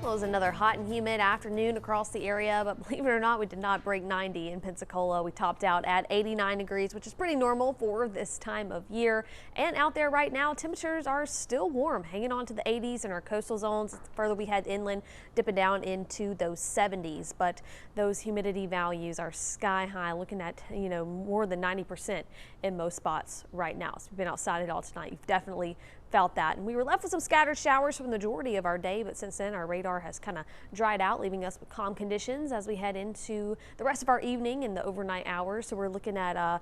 Well, it was another hot and humid afternoon across the area, but believe it or not, we did not break 90 in Pensacola. We topped out at 89 degrees, which is pretty normal for this time of year. And out there right now, temperatures are still warm, hanging on to the 80s in our coastal zones. The further we head inland, dipping down into those 70s. But those humidity values are sky high, looking at, more than 90% in most spots right now. So we've been outside it all tonight. You've definitely felt that. And we were left with some scattered showers for the majority of our day, but since then our radar has kind of dried out, leaving us with calm conditions as we head into the rest of our evening and the overnight hours. So we're looking at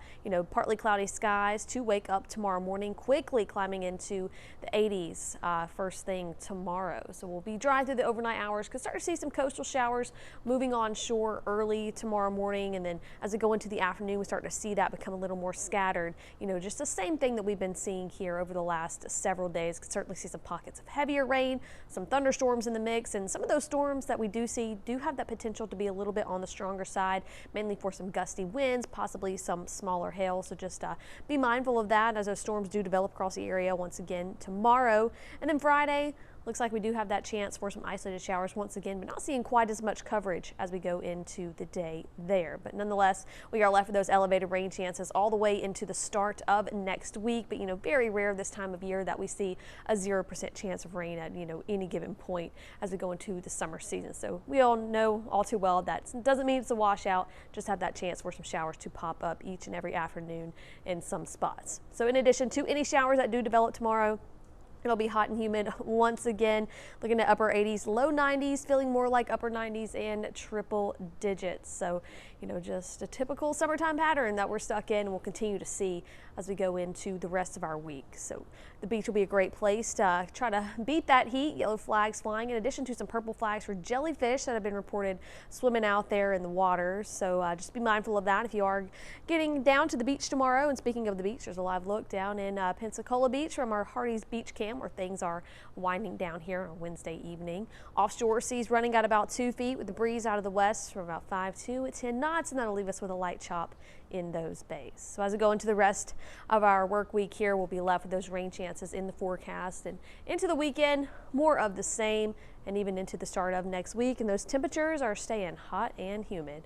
partly cloudy skies to wake up tomorrow morning, quickly climbing into the 80s first thing tomorrow. So we'll be dry through the overnight hours. Could start to see some coastal showers moving on shore early tomorrow morning, and then as we go into the afternoon, we start to see that become a little more scattered. Just the same thing that we've been seeing here over the last several days. Could certainly see some pockets of heavier rain, some thunderstorms in the mix, and some of those storms that we do see do have that potential to be a little bit on the stronger side, mainly for some gusty winds, possibly some smaller hail. So just be mindful of that as those storms do develop across the area once again tomorrow. And then Friday, looks like we do have that chance for some isolated showers once again, but not seeing quite as much coverage as we go into the day there. But nonetheless, we are left with those elevated rain chances all the way into the start of next week. But, very rare this time of year that we see a 0% chance of rain at, any given point as we go into the summer season. So we all know all too well that doesn't mean it's a washout, just have that chance for some showers to pop up each and every afternoon in some spots. So in addition to any showers that do develop tomorrow, it'll be hot and humid once again, looking at upper 80s, low 90s, feeling more like upper 90s and triple digits. So, just a typical summertime pattern that we're stuck in and we'll continue to see as we go into the rest of our week. So the beach will be a great place to try to beat that heat. Yellow flags flying in addition to some purple flags for jellyfish that have been reported swimming out there in the water. So just be mindful of that if you are getting down to the beach tomorrow. And speaking of the beach, there's a live look down in Pensacola Beach from our Hardee's Beach Cam, where things are winding down here on Wednesday evening. Offshore seas running at about 2 feet with the breeze out of the west from about 5 to 10 knots, and that'll leave us with a light chop in those bays. So as we go into the rest of our work week here, we'll be left with those rain chances in the forecast, and into the weekend, more of the same, and even into the start of next week. And those temperatures are staying hot and humid.